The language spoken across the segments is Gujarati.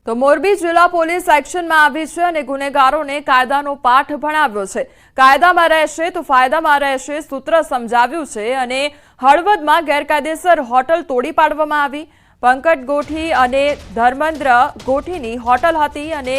તો મોરબી જિલ્લા પોલીસ એક્શનમાં આવી છે અને ગુનેગારોને કાયદાનો પાઠ ભણાવ્યો છે। કાયદામાં રહેશે તો ફાયદામાં રહેશે સૂત્ર સમજાવ્યું છે અને હળવદમાં ગેરકાયદેસર હોટલ તોડી પાડવામાં આવી। પંકજ ગોઠી અને ધર્મેન્દ્ર ગોઠીની હોટલ હતી અને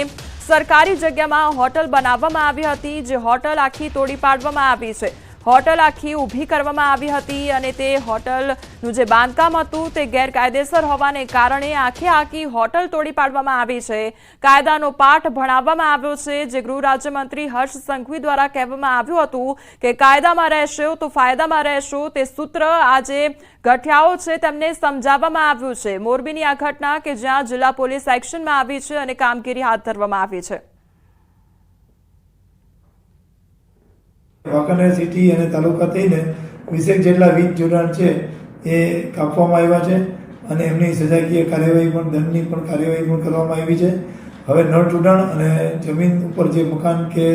સરકારી જગ્યામાં હોટલ બનાવવામાં આવી હતી, જે હોટલ આખી તોડી પાડવામાં આવી છે। હોટલ આખી ઊભી કરવામાં આવી હતી અને તે હોટલનું જે બાંધકામ હતું તે ગેરકાયદેસર હોવાને કારણે આખી હોટલ તોડી પાડવામાં આવી છે। કાયદાનો પાઠ ભણાવવામાં આવ્યો છે, જે ગૃહ રાજ્યમંત્રી હર્ષ સંઘવી દ્વારા કહેવામાં આવ્યું હતું કે કાયદામાં રહેશો તો ફાયદામાં રહેશો, તે સૂત્ર આજે ગઠિયાઓ છે તેમને સમજાવવામાં આવ્યું છે। મોરબીની આ ઘટના કે જ્યાં જિલ્લા પોલીસ એક્શનમાં આવી છે અને કામગીરી હાથ ધરવામાં આવી છે। વાંકાનેર સિટી અને તાલુકા થઈને 20 જેટલા વીજ જોડાણ છે એ કાપવામાં આવ્યા છે અને એમની સજાકીય કાર્યવાહી પણ દંડની પણ કાર્યવાહી પણ કરવામાં આવી છે। હવે નળ જોડાણ અને જમીન ઉપર જે મકાન કે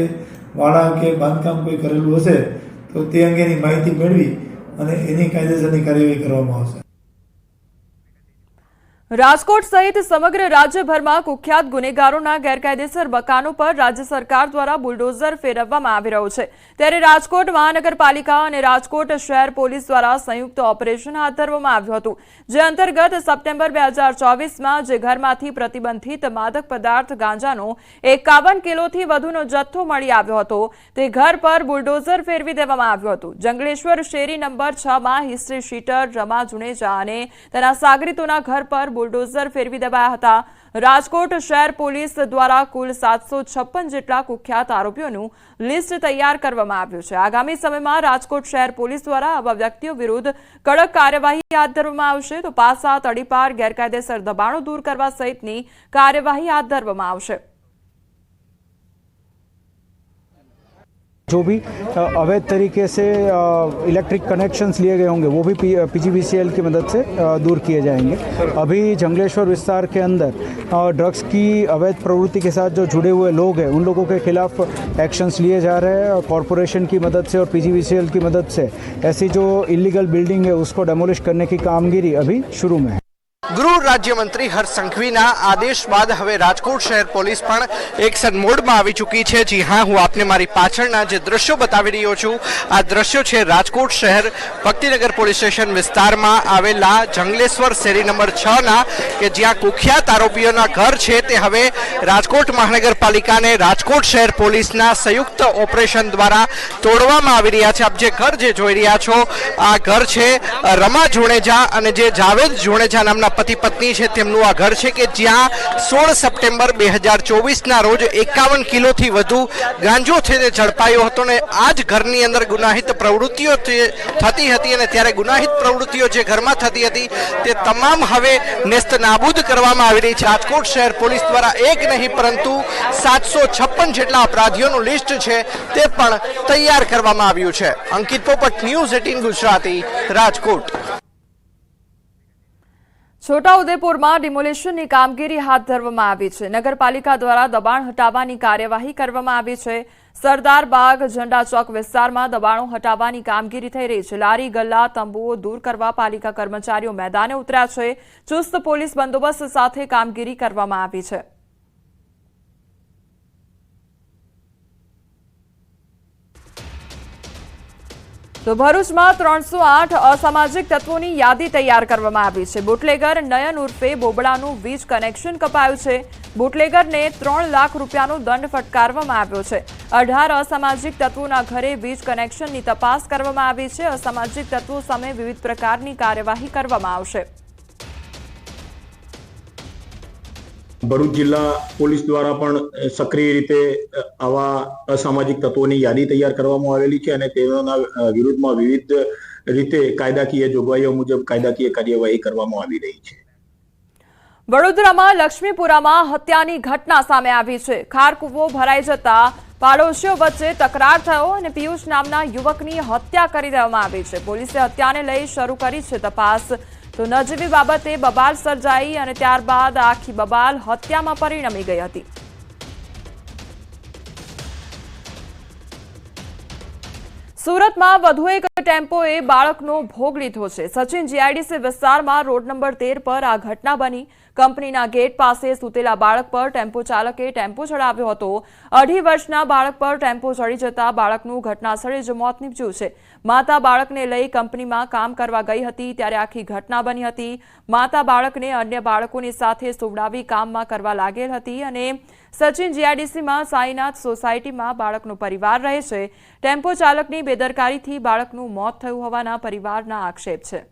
વાડા કે બાંધકામ કોઈ કરેલું હશે તો તે અંગેની માહિતી મેળવી અને એની કાયદેસરની કાર્યવાહી કરવામાં આવશે। રાજકોટ સહિત સમગ્ર રાજ્યભરમાં કુખ્યાત ગુનેગારોના ગેરકાયદેસર મકાનો પર રાજ્ય સરકાર દ્વારા બુલડોઝર ફેરવવામાં આવી રહ્યું છે, ત્યારે રાજકોટ મહાનગરપાલિકા અને રાજકોટ શહેર પોલીસ દ્વારા સંયુક્ત ઓપરેશન હાથ ધરવામાં આવ્યું હતું, જે અંતર્ગત સપ્ટેમ્બર 2024માં જે ઘરમાંથી પ્રતિબંધિત માદક પદાર્થ ગાંજાનો 51 કિલોથી વધુનો જથ્થો મળી આવ્યો હતો તે ઘર પર બુલડોઝર ફેરવી દેવામાં આવ્યું હતું। જંગલેશ્વર શેરી નંબર 6માં હિસ્ટ્રી શીટર રમા જુનેજા અને તેના સાગરીતોના ઘર પર બુલડોઝર ફેરવી દેવાયા હતા। રાજકોટ શહેર પોલીસ દ્વારા કુલ 756 જેટલા કુખ્યાત આરોપીઓનું લિસ્ટ તૈયાર કરવામાં આવ્યું છે। આગામી સમયમાં રાજકોટ શહેર પોલીસ દ્વારા આવા વ્યક્તિઓ વિરુદ્ધ કડક કાર્યવાહી હાથ ધરવામાં આવશે, તો પાસા તડીપાર ગેરકાયદેસર દબાણો દૂર કરવા સહિતની કાર્યવાહી હાથ ધરવામાં આવશે। जो भी अवैध तरीके से इलेक्ट्रिक कनेक्शंस लिए गए होंगे वो भी पीजीवीसीएल की मदद से दूर किए जाएंगे। अभी जंगलेश्वर विस्तार के अंदर ड्रग्स की अवैध प्रवृत्ति के साथ जो जुड़े हुए लोग हैं उन लोगों के खिलाफ एक्शंस लिए जा रहे हैं। कॉरपोरेशन की मदद से और पीजीवीसीएल की मदद से ऐसी जो इलीगल बिल्डिंग है उसको डेमोलिश करने की कामगिरी अभी शुरू में है। गृह राज्य मंत्री हर्ष संघवीना आदेश बाद हवे राजकोट शहर पुलिस पण एक्शन मोड में आई चुकी है। जी हाँ, हूँ आपने मारी पाछळना जे दृश्यो बतावी रह्यो छुं आ दृश्यो छे राजकोट शहर भक्तिनगर पोलीस स्टेशन विस्तार में आवेला जंगलेश्वर शेरी नंबर 6 ना के ज्यां कुख्यात आरोपीओना घर छे ते हवे राजकोट महानगरपालिका ने राजकोट शहर पुलिस ना संयुक्त ऑपरेशन द्वारा तोड़वामां आवी रह्या छे। आप जे घर जे जोई रह्या छो आ घर छे रमा जुणेजा अने जे जावेद जुणेजा नामना पति पत्नी है तेमनुं आ घर है कि ज्यां 16 सप्टेम्बर 2024 ना रोज 51 किलो थी वधु गांजो थे झड़पायो हतो ने आज घरनी अंदर गुनाहित प्रवृत्तिओ थती हती अने त्यारे गुनाहित प्रवृत्तिओ जे घरमां थती हती ते तमाम हवे नेस्त नाबूद करवामां आवी रही छे। राजकोट शहर पुलिस द्वारा एक नहीं परंतु 756 जेटला अपराधीओनुं लिस्ट छे ते पण तैयार करवामां आव्युं छे। अंकित पोपट, न्यूज़ 18 गुजराती, राजकोट। છોટાઉદેપુરમાં ડિમોલિશનની કામગીરી હાથ ધરવામાં આવી છે। નગરપાલિકા દ્વારા દબાણ હટાવવાની કાર્યવાહી કરવામાં આવી છે। સરદાર બાગ ઝંડા ચોક વિસ્તારમાં દબાણો હટાવવાની કામગીરી થઈ રહી છે। લારી ગલ્લા તંબુઓ દૂર કરવા પાલિકા કર્મચારીઓ મેદાને ઉતર્યા છે। ચુસ્ત પોલીસ બંદોબસ્ત સાથે કામગીરી કરવામાં આવી છે। તો ભરૂચમાં 308 અસામાજિક તત્વોની યાદી તૈયાર કરવામાં આવી છે। બુટલેગર નયન ઉર્ફે બોબડાનું વીજ કનેક્શન કપાયું છે। બુટલેગરને 3 લાખ રૂપિયાનો દંડ ફટકારવામાં આવ્યો છે। 18 અસામાજિક તત્વોના ઘરે વીજ કનેક્શનની તપાસ કરવામાં આવી છે। અસામાજિક તત્વો સામે વિવિધ પ્રકારની કાર્યવાહી કરવામાં આવશે। ભરૂચ જિલ્લા પોલીસ દ્વારા પણ સક્રિય રીતે આવા અસામાજિક તત્વોની યાદી તૈયાર કરવામાં આવેલી છે અને તેઓના વિરુદ્ધમાં વિવિધ રીતે કાયદાકીય જોગવાઈઓ મુજબ કાયદાકીય કાર્યવાહી કરવામાં આવી રહી છે। વડોદરામાં લક્ષ્મીપુરામાં હત્યાની ઘટના સામે આવી છે। ખારકૂવો ભરાઈ જતા પાડોશીઓ વચ્ચે તકરાર થયો અને પિયુષ નામના યુવકની હત્યા કરી દેવામાં આવી છે। પોલીસે હત્યાને લઈ શરૂ કરી છે તપાસ। તો નજીવી બાબતે બબાલ સર્જાઈ અને ત્યારબાદ આખી બબાલ હત્યામાં પરિણમી ગઈ હતી। સુરતમાં વધુ એક ટેમ્પોએ બાળકનો ભોગ લીધો છે। સચિન જીઆઈડીસી વિસ્તારમાં રોડ નંબર 13 પર આ ઘટના બની। કંપનીના ગેટ પાસે સૂતેલા બાળક પર ટેમ્પો ચાલકે ટેમ્પો ચડાવ્યો હતો। 2.5 વર્ષના બાળક પર ટેમ્પો ચડી જતા બાળકનું ઘટનાસ્થળે જ મોત નીપજ્યું છે। માતા બાળકને લઈ કંપનીમાં કામ કરવા ગઈ હતી ત્યારે આખી ઘટના બની હતી। માતા બાળકને અન્ય બાળકોની સાથે સુવડાવી કામમાં કરવા લાગેલ હતી અને સચિન જીઆઈડીસીમાં સાઈનાથ સોસાયટીમાં બાળકનો પરિવાર રહે છે। ટેમ્પો ચાલકની બેદરકારીથી બાળકનું મોત થયું હોવાના પરિવારના આક્ષેપ છે।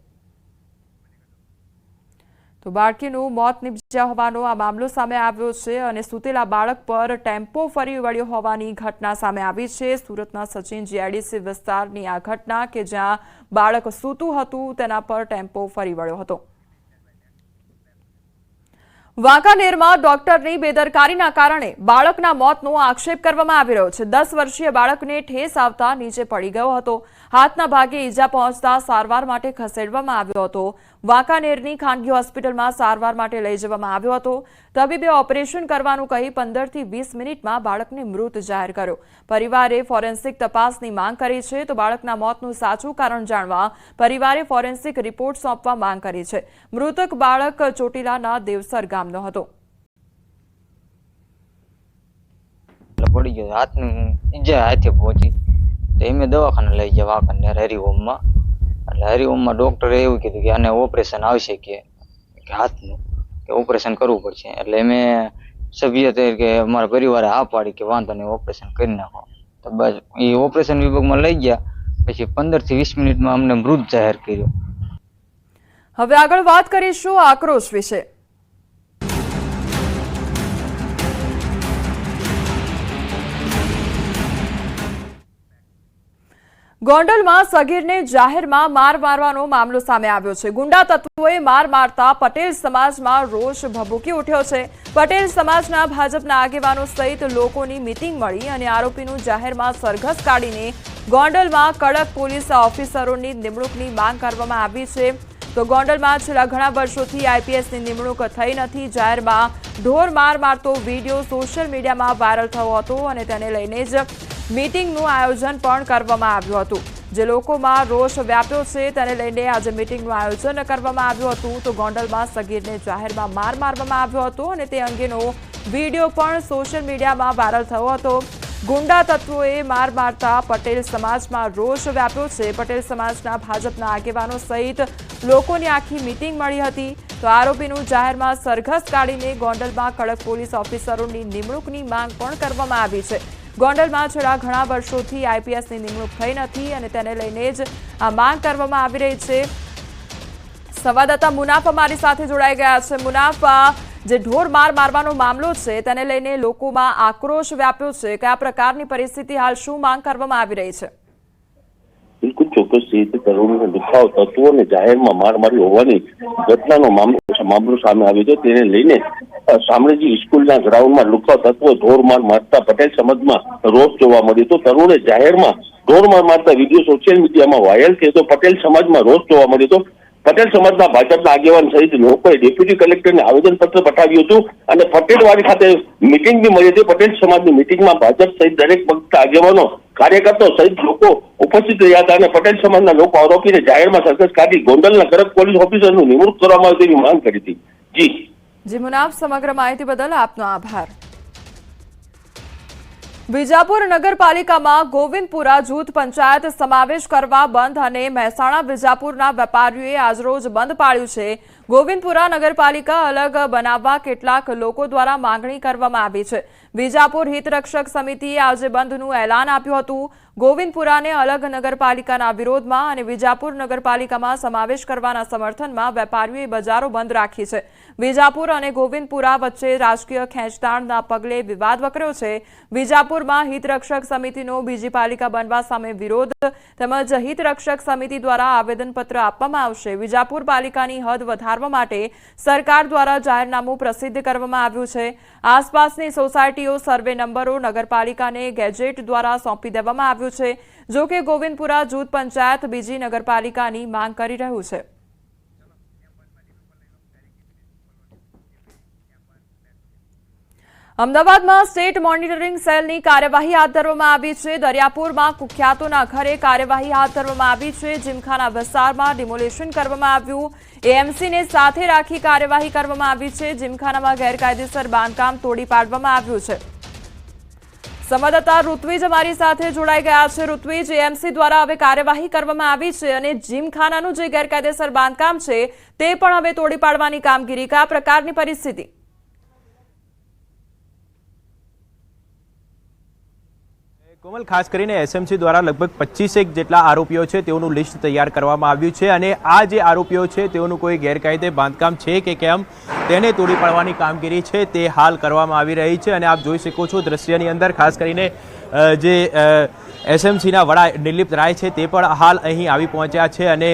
તો બાળકીનું મોત નીપજ્યા હોવાનો આ મામલો સામે આવ્યો છે અને સૂતેલા બાળક પર ટેમ્પો ફરી વળ્યો હોવાની ઘટના સામે આવી છે। સુરતના સચિન જીઆઈડીસી વિસ્તારની આ ઘટના કે જ્યાં બાળક સૂતું હતું તેના પર ટેમ્પો ફરી વળ્યો હતો। વાંકાનેરમાં ડોક્ટરની બેદરકારીના કારણે બાળકના મોતનો આક્ષેપ કરવામાં આવી રહ્યો છે। 10 વર્ષીય બાળકને ઠેસ આવતા નીચે પડી ગયો હતો। હાથના ભાગે ઈજા પહોંચતા સારવાર માટે ખસેડવામાં આવ્યો હતો। વાંકાનેરની ખાનગી હોસ્પિટલમાં સારવાર માટે લઈ જવામાં આવ્યો હતો। તબીબે ઓપરેશન કરવાનું કહી 15 થી 20 મિનિટમાં બાળકને મૃત જાહેર કર્યો। પરિવારે ફોરેન્સિક તપાસની માંગ કરી છે તો બાળકના મોતનું સાચું કારણ જાણવા પરિવારે ફોરેન્સિક રિપોર્ટ સોંપવા માંગ કરી છે। મૃતક બાળક ચોટીલાના દેવસર ગામનો હતો। પડી ગયો હાથની ઈજા હાથે પહોંચી તો એમે દવાખાને લઈ ગયા વાંકાનેર હરિઓમમાં। એટલે હરિઓમમાં ડોક્ટરે એવું કીધું કે આને ઓપરેશન આવશે કે હાથનું કે ઓપરેશન કરવું પડશે। એટલે અમે સભ્ય તરીકે અમારા પરિવારે હા પાડી કે વાંધો નહીં ઓપરેશન કરી નાખો। તો બસ એ ઓપરેશન વિભાગમાં લઈ ગયા પછી 15 થી 20 મિનિટમાં અમને મૃત જાહેર કર્યો। હવે આગળ વાત કરીશું આક્રોશ વિશે। ગોંડલમાં સગીરને જાહેરમાં માર મારવાનો મામલો સામે આવ્યો છે। ગુંડા તત્વોએ માર મારતા પટેલ સમાજમાં રોષ ભભૂકી ઉઠ્યો છે। પટેલ સમાજના ભાજપના આગેવાનો સહિત લોકોની મીટિંગ મળી અને આરોપીનું જાહેરમાં સરઘસ કાઢીને ગોંડલમાં કડક પોલીસ ઓફિસરોની નિમણૂકની માંગ કરવામાં આવી છે। તો ગોંડલમાં છેલ્લા ઘણા વર્ષોથી આઈપીએસની નિમણૂક થઈ નથી। જાહેરમાં ઢોર માર મારતો વિડીયો સોશિયલ મીડિયામાં વાયરલ થયો હતો અને તેને લઈને જ મીટિંગનું આયોજન પણ કરવામાં આવ્યું હતું। જે લોકોમાં રોષ વ્યાપ્યો છે તેને લઈને આજે મીટિંગનું આયોજન કરવામાં આવ્યું હતું। તો ગોંડલમાં સગીરને જાહેરમાં માર મારવામાં આવ્યો હતો અને તે અંગેનો વિડીયો પણ સોશિયલ મીડિયામાં વાયરલ થયો હતો। ગુંડા તત્વોએ માર મારતા પટેલ સમાજમાં રોષ વ્યાપ્યો છે। પટેલ સમાજના ભાજપના આગેવાનો સહિત લોકોની આખી મીટિંગ મળી હતી। તો આરોપીનું જાહેરમાં સરઘસ કાઢીને ગોંડલમાં કડક પોલીસ ઓફિસરોની નિમણૂકની માંગ પણ કરવામાં આવી છે। ગોંડલમાં છેલ્લા ઘણા વર્ષોથી આઈપીએસની નિમણૂક થઈ નથી અને તેને લઈને જ આ માંગ કરવામાં આવી રહી છે। સંવાદદાતા મુનાફ અમારી સાથે જોડાઈ ગયા છે। મુનાફ, જે ઢોર માર મારવાનો મામલો છે તેને લઈને લોકોમાં આક્રોશ વ્યાપ્યો છે। કયા પ્રકારની પરિસ્થિતિ હાલ શું માંગ કરવામાં આવી રહી છે? બિલકુલ ચોક્કસ રીતે તરુણને દુખાવ તત્વોને જાહેરમાં માર મારી હોવાની ઘટનાનો મામલો સામે આવ્યો છે। તેને લઈને શામળાજી સ્કૂલના ગ્રાઉન્ડમાં લુખાવ તત્વો ઢોર માર મારતા પટેલ સમાજમાં રોષ જોવા મળ્યો તો તરુણે જાહેરમાં ઢોર માર મારતા વિડીયો સોશિયલ મીડિયામાં વાયરલ થયો તો પટેલ સમાજમાં રોષ જોવા મળ્યો તો પટેલ સમાજના ભાજપના આગેવાન સહિત લોકોએ ડેપ્યુટી કલેક્ટરને આવેદનપત્ર પઠાવ્યું હતું અને પટેલવાડી ખાતે મીટિંગ બી મળી હતી। પટેલ સમાજની મીટિંગમાં ભાજપ સહિત દરેક પક્ષના આગેવાનો કાર્યકર્તાઓ સહિત લોકો ઉપસ્થિત રહ્યા હતા અને પટેલ સમાજના લોકો આરોપીને જાહેરમાં સરઘસ કાઢી ગોંડલના કડક પોલીસ ઓફિસરનું નિમણૂક કરવામાં આવે તેવી માંગ કરી હતી। જી મુનાફ, સમગ્ર માહિતી બદલ આપનો આભાર। વિજાપુર નગરપાલિકામાં ગોવિંદપુરા જૂથ પંચાયત સમાવેશ કરવા બંધ અને મહેસાણા વિજાપુરના વેપારીઓએ આજરોજ બંધ પાળ્યું છે। ગોવિંદપુરા નગરપાલિકા અલગ બનાવવા કેટલાક લોકો દ્વારા માંગણી કરવામાં આવી છે। વિજાપુર હિતરક્ષક સમિતિએ આજે બંધનું એલાન આપ્યું હતું। ગોવિંદપુરાને અલગ નગરપાલિકાના વિરોધમાં અને વિજાપુર નગરપાલિકામાં સમાવેશ કરવાના સમર્થનમાં વેપારીઓએ બજારો બંધ રાખી છે। વિજાપુર અને ગોવિંદપુરા વચ્ચે રાજકીય ખેંચતાણના પગલે વિવાદ વકર્યો છે। વિજાપુરમાં હિતરક્ષક સમિતિનો બીજી પાલિકા બનવા સામે વિરોધ તેમજ હિતરક્ષક સમિતિ દ્વારા આવેદનપત્ર આપવામાં આવશે। વિજાપુર પાલિકાની હદ વધારવા માટે સરકાર દ્વારા જાહેરનામું પ્રસિદ્ધ કરવામાં આવ્યું છે। આસપાસની સોસાયટીઓ સર્વે નંબરો નગરપાલિકાને ગેજેટ દ્વારા સોંપી દેવામાં આવ્યું છે। જો કે ગોવિંદપુરા જૂથ પંચાયત બીજી નગરપાલિકાની માંગ કરી રહ્યું છે। અમદાવાદમાં સ્ટેટ મોનિટરિંગ સેલની કાર્યવાહી હાથ ધરવામાં આવી છે। દરિયાપુરમાં કુખ્યાતોના ઘરે કાર્યવાહી હાથ ધરવામાં આવી છે। જીમખાના વિસ્તારમાં ડિમોલિશન કરવામાં આવ્યું। એએમસીને સાથે રાખી કાર્યવાહી કરવામાં આવી છે। જીમખાનામાં ગેરકાયદેસર બાંધકામ તોડી પાડવામાં આવ્યું છે। સંવાદદાતા ઋત્વિજ અમારી સાથે જોડાઈ ગયા છે। ઋત્વિજ, એએમસી દ્વારા હવે કાર્યવાહી કરવામાં આવી છે અને જીમખાનાનું જે ગેરકાયદેસર બાંધકામ છે તે પણ હવે તોડી પાડવાની કામગીરી, કયા પ્રકારની પરિસ્થિતિ? કોમલ, ખાસ કરીને એસએમસી દ્વારા લગભગ 25 જેટલા આરોપીઓ છે તેઓનું લિસ્ટ તૈયાર કરવામાં આવ્યું છે અને આ જે આરોપીઓ છે તેઓનું કોઈ ગેરકાયદે બાંધકામ છે કે કેમ તેને તોડી પાડવાની કામગીરી છે તે હાલ કરવામાં આવી રહી છે। અને આપ જોઈ શકો છો દ્રશ્યની અંદર ખાસ કરીને જે એસએમસીના વડા નિર્લિપ્ત રાય છે તે પણ હાલ અહીં આવી પહોંચ્યા છે અને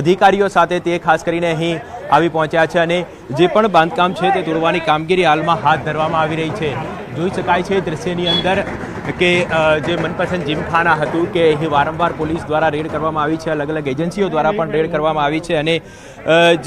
અધિકારીઓ સાથે તે ખાસ કરીને અહીં આવી પહોંચ્યા છે અને જે પણ બાંધકામ છે તે તોડવાની કામગીરી હાલમાં હાથ ધરવામાં આવી રહી છે। જોઈ શકાય છે દ્રશ્યની અંદર કે જે મનપસંદ જીમખાના હતું કે અહીં વારંવાર પોલીસ દ્વારા રેડ કરવામાં આવી છે, અલગ અલગ એજન્સીઓ દ્વારા પણ રેડ કરવામાં આવી છે અને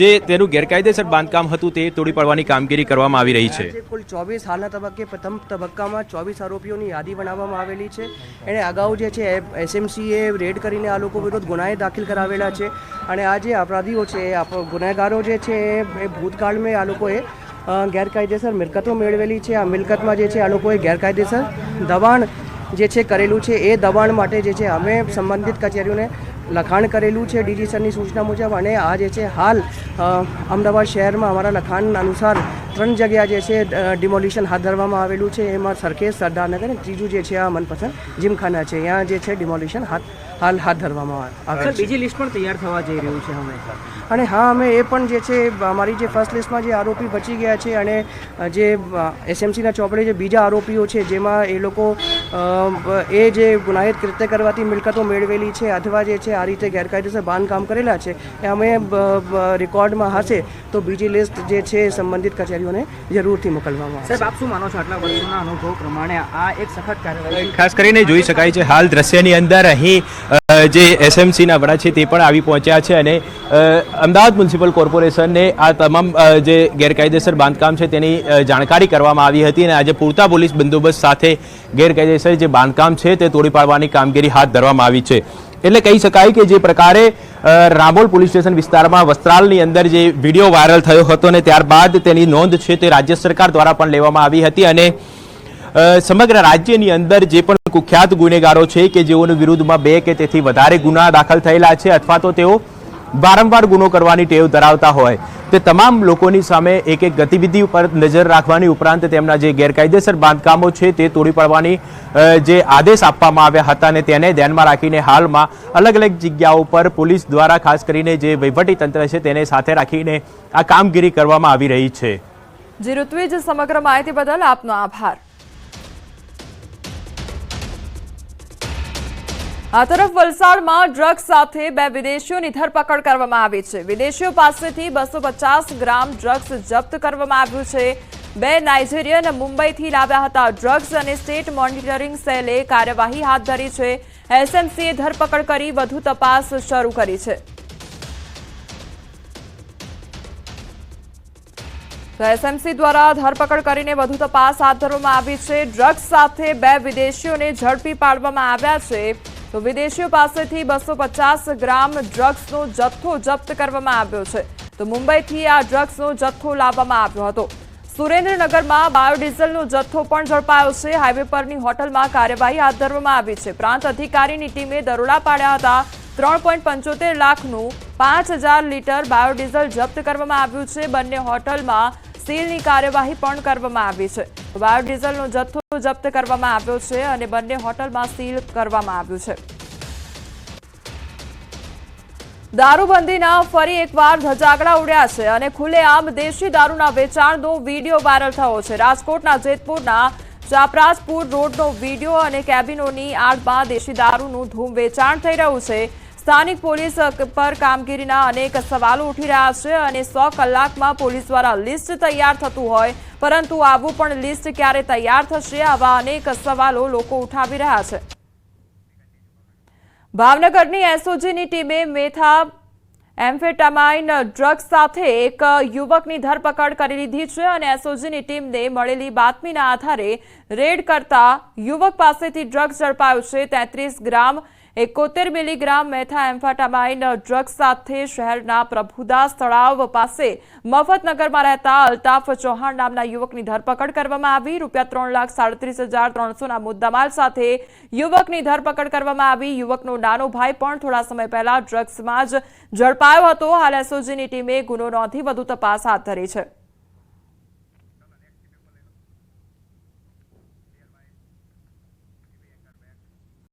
જે તેનું ગેરકાયદેસર બાંધકામ હતું તે તોડી પાડવાની કામગીરી કરવામાં આવી રહી છે। કુલ 24 હાલના તબક્કે પ્રથમ તબક્કામાં 24 આરોપીઓની યાદી બનાવવામાં આવેલી છે। એણે અગાઉ જે છે એસએમસીએ રેડ કરીને આ લોકો વિરુદ્ધ ગુનાએ દાખલ કરાવેલા છે અને આ જે અપરાધીઓ છે, ગુનેગારો જે છે એ ભૂતકાળમાં આ લોકોએ ગેરકાયદેસર મિલકતો મેળવેલી છે। આ મિલકતમાં જે છે આ લોકોએ ગેરકાયદેસર દબાણ જે છે કરેલું છે। એ દબાણ માટે જે છે અમે સંબંધિત કચેરીઓને લખાણ કરેલું છે ડીજી સરની સૂચના મુજબ અને આ જે છે હાલ અમદાવાદ શહેરમાં અમારા લખાણ અનુસાર 3 જગ્યા જે છે ડિમોલિશન હાથ ધરવામાં આવેલું છે। એમાં સરખેજ, સરદારનગર અને ત્રીજું જે છે આ મનપસંદ જીમખાના છે, ત્યાં જે છે ડિમોલિશન હાલ હાથ ધરવામાં આવે છે। બીજી લિસ્ટ પણ તૈયાર થવા જઈ રહ્યું છે અમે અને હા, અમે એ પણ જે છે અમારી જે ફર્સ્ટ લિસ્ટમાં જે આરોપી બચી ગયા છે અને જે એસએમસીના ચોપડે જે બીજા આરોપીઓ છે જેમાં એ લોકો એ જે ગુનાહિત કૃત્ય કરવાથી મિલકતો મેળવેલી છે અથવા જે છે આ રીતે ગેરકાયદેસર બાંધકામ કરેલા છે એ અમે રેકોર્ડમાં હશે તો બીજી લિસ્ટ જે છે સંબંધિત કચેરીઓને જરૂરથી મોકલવામાં આવશે। સાહેબ, આપ શું માનો છો આટલા વર્ષોના અનુભવ પ્રમાણે આ એક સખત કાર્યવાહી? ખાસ કરીને જોઈ શકાય છે હાલ દ્રશ્યની અંદર અહીં જે એસએમસીના વડા છે તે પણ આવી પહોંચ્યા છે અને અમદાવાદ મ્યુનિસિપલ કોર્પોરેશનને આ તમામ જે ગેરકાયદેસર બાંધકામ છે તેની જાણકારી કરવામાં આવી હતી અને આજે પૂરતા પોલીસ બંદોબસ્ત સાથે ગેરકાયદેસર જે બાંધકામ છે તે તોડી પાડવાની કામગીરી હાથ ધરવામાં આવી છે। એટલે કહી શકાય કે જે પ્રકારે રામોલ પોલીસ સ્ટેશન વિસ્તારમાં વસ્ત્રાલની અંદર જે વિડીયો વાયરલ થયો હતો અને ત્યારબાદ તેની નોંધ છે તે રાજ્ય સરકાર દ્વારા પણ લેવામાં આવી હતી અને સમગ્ર રાજ્યની અંદર જે પણ કુખ્યાત ગુનેગારો છે કે જેઓની વિરુદ્ધમાં 2 કે તેથી વધારે ગુના દાખલ થયેલા છે અથવા તો તેઓ વારંવાર ગુનો કરવાની ટેવ ધરાવતા હોય તે તમામ લોકોની સામે એક ગતિવિધિ ઉપર નજર રાખવાની ઉપરાંત તેમના જે ગેરકાયદેસર બાંધકામો છે તે તોડી પાડવાની જે આદેશ આપવામાં આવ્યા હતા અને તેને ધ્યાનમાં રાખીને હાલમાં અલગ અલગ જગ્યાઓ પર પોલીસ દ્વારા ખાસ કરીને જે વહીવટી તંત્ર છે તેને સાથે રાખીને આ કામગીરી કરવામાં આવી રહી છે। જી ઋત્વિજ, સમગ્ર માહિતી બદલ આપનો આભાર। આ તરફ વલસાડમાં ડ્રગ્સ સાથે 2 વિદેશીઓની ધરપકડ કરવામાં આવી છે। વિદેશીઓ પાસેથી 250 ગ્રામ ડ્રગ્સ જપ્ત કરવામાં આવ્યું છે। 2 નાઇજીરિયન મુંબઈથી લાવ્યા હતા ડ્રગ્સ અને સ્ટેટ મોનિટરિંગ સેલે કાર્યવાહી હાથ ધરી છે। એસએમસીએ ધરપકડ કરી વધુ તપાસ શરૂ કરી છે। એસએમસી દ્વારા ધરપકડ કરીને વધુ તપાસ હાથ ધરવામાં આવી છે। ડ્રગ્સ સાથે 2 વિદેશીઓને ઝડપી પાડવામાં આવ્યા છે। તો વિદેશીઓ પાસેથી 250 ગ્રામ ડ્રગ્સનો જથ્થો જપ્ત કરવામાં આવ્યો છે। તો મુંબઈથી આ ડ્રગ્સનો જથ્થો લાવવામાં આવ્યો હતો। સુરેન્દ્રનગરમાં બાયોડીઝલનો જથ્થો પણ ઝડપાયો છે। હાઈવે પરની હોટલમાં કાર્યવાહી હાથ ધરવામાં આવી છે। પ્રાંત અધિકારીની ટીમે દરોડા પાડ્યા હતા। 3.75 લાખનું 5000 લીટર બાયોડીઝલ જપ્ત કરવામાં આવ્યું છે। બંને હોટલમાં સીલની કાર્યવાહી પણ કરવામાં આવી છે। બાયોડીઝલનો જથ્થો જપ્ત કરવામાં આવ્યો છે અને બંને હોટલમાં સીલ કરવામાં આવ્યું છે। દારૂબંધીના ફરી એકવાર ધજાગડા ઉડ્યા છે અને ખુલ્લેઆમ દેશી દારૂના વેચાણનો વિડીયો વાયરલ થયો છે। રાજકોટના જેતપુરના ચાપરાજપુર રોડનો વિડીયો અને કેબિનોની આડમાં દેશી દારૂનું ધૂમ વેચાણ થઈ રહ્યું છે। સ્થાનિક પોલીસ પર કામગીરીના અનેક સવાલો ઉઠી રહ્યા છે અને 100 કલાકમાં પોલીસ દ્વારા લિસ્ટ તૈયાર થતું હોય પરંતુ આવું પણ લિસ્ટ ક્યારે તૈયાર થશે, આવા અનેક સવાલો લોકો ઉઠાવી રહ્યા છે। ભાવનગરની એસઓજીની ટીમે મેથા એમ્ફેટામાઇન ડ્રગ્સ સાથે એક યુવકની ધરપકડ કરી લીધી છે અને એસઓજીની ટીમને મળેલી બાતમીના આધારે રેડ કરતા યુવક પાસેથી ડ્રગ્સ ઝડપાયો છે। 33 ગ્રામ 71 મિલીગ્રામ મેથાએમ્ફેટામાઇન ડ્રગ્સ સાથે શહેરના પ્રભુદાસ તળાવ પાસે મફતનગરમાં રહેતા અલ્તાફ ચૌહાણ નામના યુવકની ધરપકડ કરવામાં આવી। ₹3,37,300ના મુદ્દામાલ સાથે યુવકની ધરપકડ કરવામાં આવી। યુવકનો નાનો ભાઈ પણ થોડા સમય પહેલા ડ્રગ્સમાં જ ઝડપાયો હતો। હાલ એસઓજીની ટીમે ગુનો નોંધી વધુ તપાસ હાથ ધરી છે।